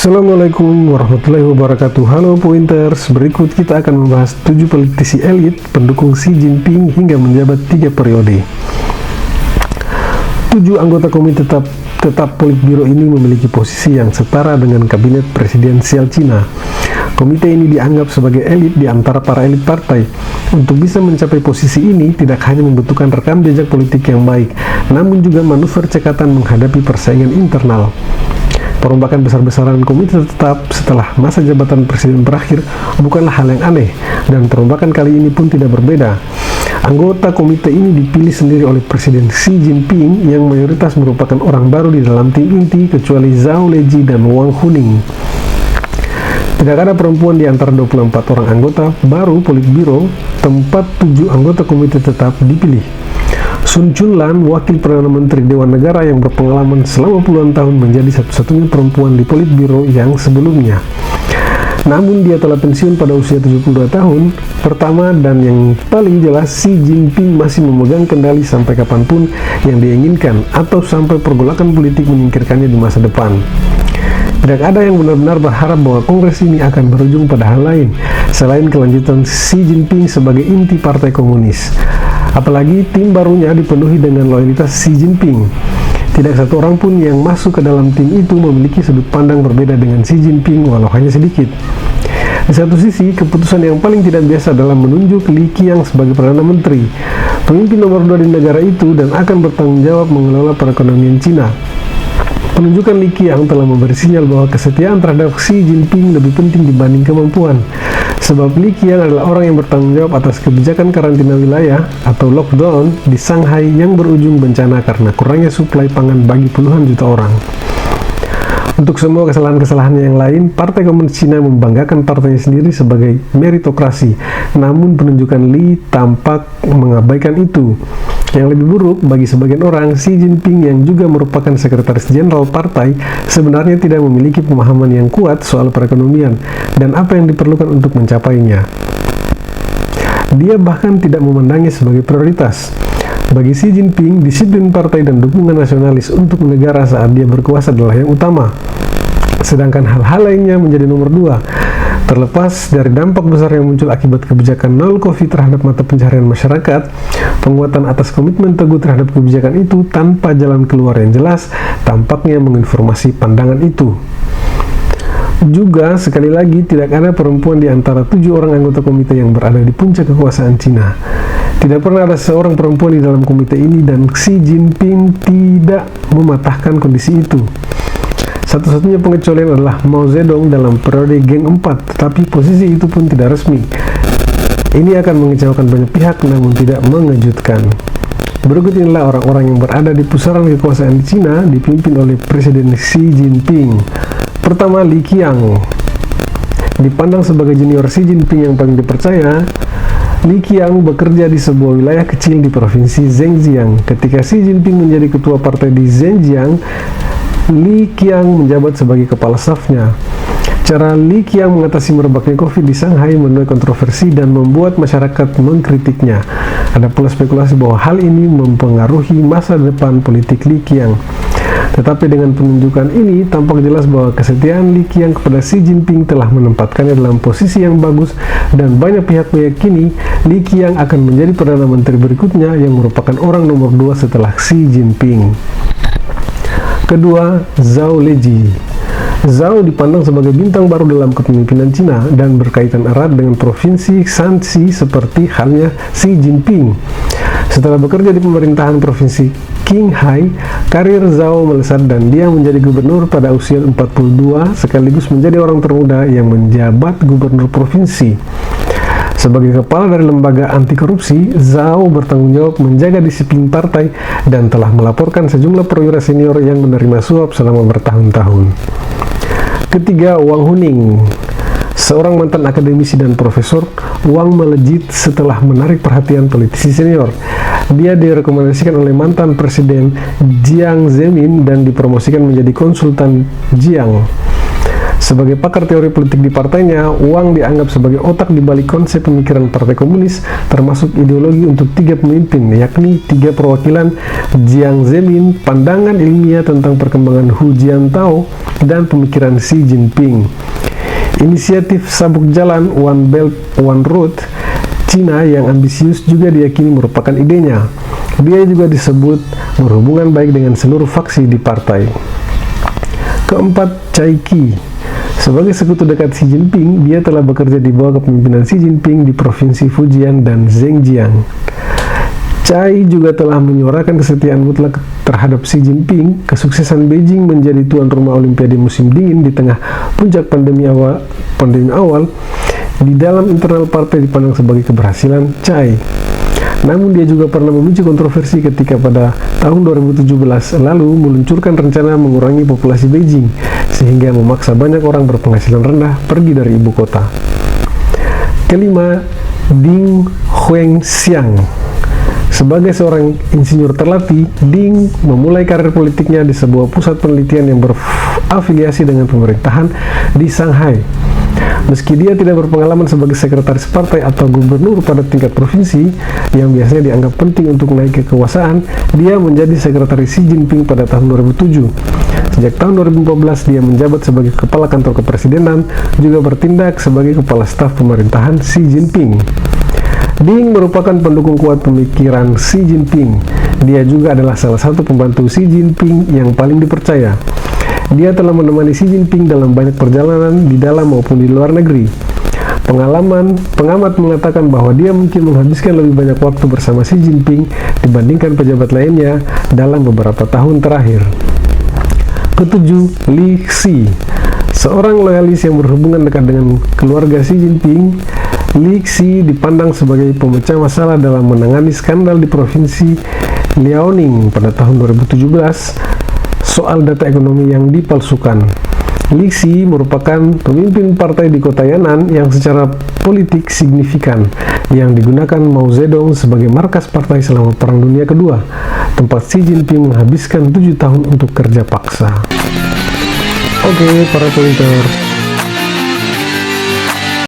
Assalamualaikum warahmatullahi wabarakatuh. Halo Pointers, berikut kita akan membahas 7 politisi elit pendukung Xi Jinping hingga menjabat 3 periode. 7 anggota komite tetap Politbiro ini memiliki posisi yang setara dengan kabinet presidensial Cina. Komite ini dianggap sebagai elit di antara para elit partai. Untuk bisa mencapai posisi ini tidak hanya membutuhkan rekam jejak politik yang baik, namun juga manuver cekatan menghadapi persaingan internal. Perombakan besar-besaran komite tetap setelah masa jabatan presiden berakhir bukanlah hal yang aneh, dan perombakan kali ini pun tidak berbeda. Anggota komite ini dipilih sendiri oleh Presiden Xi Jinping yang mayoritas merupakan orang baru di dalam tim inti kecuali Zhao Leji dan Wang Huning. Tidak ada perempuan di antara 24 orang anggota baru Politbiro, tempat 7 anggota komite tetap dipilih. Sun Chunlan, wakil Perdana Menteri Dewan Negara yang berpengalaman selama puluhan tahun, menjadi satu-satunya perempuan di Politbiro yang sebelumnya. Namun dia telah pensiun pada usia 72 tahun. Pertama dan yang paling jelas, Xi Jinping masih memegang kendali sampai kapanpun yang diinginkan atau sampai pergolakan politik menyingkirkannya di masa depan. Tidak ada yang benar-benar berharap bahwa kongres ini akan berujung pada hal lain selain kelanjutan Xi Jinping sebagai inti Partai Komunis. Apalagi tim barunya dipenuhi dengan loyalitas Xi Jinping. Tidak satu orang pun yang masuk ke dalam tim itu memiliki sudut pandang berbeda dengan Xi Jinping walau hanya sedikit. Di satu sisi, keputusan yang paling tidak biasa dalam menunjuk Li Qiang sebagai Perdana Menteri, pemimpin nomor 2 di negara itu dan akan bertanggung jawab mengelola perekonomian Cina. Penunjukan Li Qiang telah memberi sinyal bahwa kesetiaan terhadap Xi Jinping lebih penting dibanding kemampuan. Sebab Li Qiang adalah orang yang bertanggung jawab atas kebijakan karantina wilayah atau lockdown di Shanghai yang berujung bencana karena kurangnya suplai pangan bagi puluhan juta orang. Untuk semua kesalahan-kesalahannya yang lain, Partai Komunis Cina membanggakan partainya sendiri sebagai meritokrasi. Namun penunjukan Li tampak mengabaikan itu. Yang lebih buruk bagi sebagian orang, Xi Jinping yang juga merupakan sekretaris jenderal partai sebenarnya tidak memiliki pemahaman yang kuat soal perekonomian dan apa yang diperlukan untuk mencapainya. Dia bahkan tidak memandangnya sebagai prioritas. Bagi Xi Jinping, disiplin partai dan dukungan nasionalis untuk negara saat dia berkuasa adalah yang utama, sedangkan hal-hal lainnya menjadi nomor 2. Terlepas dari dampak besar yang muncul akibat kebijakan nol COVID terhadap mata pencaharian masyarakat, penguatan atas komitmen teguh terhadap kebijakan itu tanpa jalan keluar yang jelas tampaknya menginformasi pandangan itu. Juga, sekali lagi, tidak ada perempuan di antara 7 orang anggota komite yang berada di puncak kekuasaan Cina. Tidak pernah ada seorang perempuan di dalam komite ini dan Xi Jinping tidak mematahkan kondisi itu. Satu-satunya pengecualian adalah Mao Zedong dalam periode Geng 4, tetapi posisi itu pun tidak resmi. Ini akan mengecewakan banyak pihak namun tidak mengejutkan. Berikut inilah orang-orang yang berada di pusaran kekuasaan di Cina dipimpin oleh Presiden Xi Jinping. Pertama, Li Qiang. Dipandang sebagai junior Xi Jinping yang paling dipercaya, Li Qiang bekerja di sebuah wilayah kecil di provinsi Zhejiang. Ketika Xi Jinping menjadi ketua partai di Zhejiang, Li Qiang menjabat sebagai kepala stafnya. Cara Li Qiang mengatasi merebaknya COVID di Shanghai menuai kontroversi dan membuat masyarakat mengkritiknya. Ada pula spekulasi bahwa hal ini mempengaruhi masa depan politik Li Qiang. Tetapi dengan penunjukan ini, tampak jelas bahwa kesetiaan Li Qiang kepada Xi Jinping telah menempatkannya dalam posisi yang bagus, dan banyak pihak meyakini Li Qiang akan menjadi Perdana Menteri berikutnya yang merupakan orang nomor 2 setelah Xi Jinping. Kedua, Zhao Leji. Zhao dipandang sebagai bintang baru dalam kepemimpinan Cina dan berkaitan erat dengan provinsi Shanxi seperti halnya Xi Jinping. Setelah bekerja di pemerintahan provinsi Qinghai, karir Zhao melesat dan dia menjadi gubernur pada usia 42 sekaligus menjadi orang termuda yang menjabat gubernur provinsi. Sebagai kepala dari lembaga anti korupsi, Zhao bertanggung jawab menjaga disiplin partai dan telah melaporkan sejumlah perwira senior yang menerima suap selama bertahun-tahun. Ketiga, Wang Huning. Seorang mantan akademisi dan profesor, Wang melejit setelah menarik perhatian politisi senior. Dia direkomendasikan oleh mantan presiden Jiang Zemin dan dipromosikan menjadi konsultan Jiang. Sebagai pakar teori politik di partainya, Wang dianggap sebagai otak di balik konsep pemikiran Partai Komunis, termasuk ideologi untuk 3 pemimpin, yakni 3 perwakilan Jiang Zemin, pandangan ilmiah tentang perkembangan Hu Jintao, dan pemikiran Xi Jinping. Inisiatif sabuk jalan One Belt One Road Cina yang ambisius juga diyakini merupakan idenya. Dia juga disebut berhubungan baik dengan seluruh faksi di partai. Keempat, Cai Qi. Sebagai sekutu dekat Xi Jinping, dia telah bekerja di bawah kepemimpinan Xi Jinping di Provinsi Fujian dan Zhejiang. Cai juga telah menyuarakan kesetiaan mutlak terhadap Xi Jinping. Kesuksesan Beijing menjadi tuan rumah Olimpiade musim dingin di tengah puncak pandemi awal di dalam internal partai dipandang sebagai keberhasilan Cai. Namun dia juga pernah memicu kontroversi ketika pada tahun 2017 lalu meluncurkan rencana mengurangi populasi Beijing sehingga memaksa banyak orang berpenghasilan rendah pergi dari ibu kota. Kelima, Ding Huangxiang. Sebagai seorang insinyur terlatih, Ding memulai karir politiknya di sebuah pusat penelitian yang berafiliasi dengan pemerintahan di Shanghai. Meski dia tidak berpengalaman sebagai sekretaris partai atau gubernur pada tingkat provinsi yang biasanya dianggap penting untuk naik ke kekuasaan, dia menjadi sekretaris Xi Jinping pada tahun 2007. Sejak tahun 2014 dia menjabat sebagai kepala kantor kepresidenan, juga bertindak sebagai kepala staf pemerintahan Xi Jinping. Ding merupakan pendukung kuat pemikiran Xi Jinping. Dia juga adalah salah satu pembantu Xi Jinping yang paling dipercaya. Dia telah menemani Xi Jinping dalam banyak perjalanan di dalam maupun di luar negeri. Pengamat mengatakan bahwa dia mungkin menghabiskan lebih banyak waktu bersama Xi Jinping dibandingkan pejabat lainnya dalam beberapa tahun terakhir. Ketujuh, Li Xi. Seorang loyalis yang berhubungan dekat dengan keluarga Xi Jinping, Li Xi dipandang sebagai pemecah masalah dalam menangani skandal di provinsi Liaoning pada tahun 2017 soal data ekonomi yang dipalsukan. Li Xi merupakan pemimpin partai di kota Yan'an yang secara politik signifikan, yang digunakan Mao Zedong sebagai markas partai selama Perang Dunia Kedua, tempat Xi Jinping menghabiskan 7 tahun untuk kerja paksa. Oke, para pointer.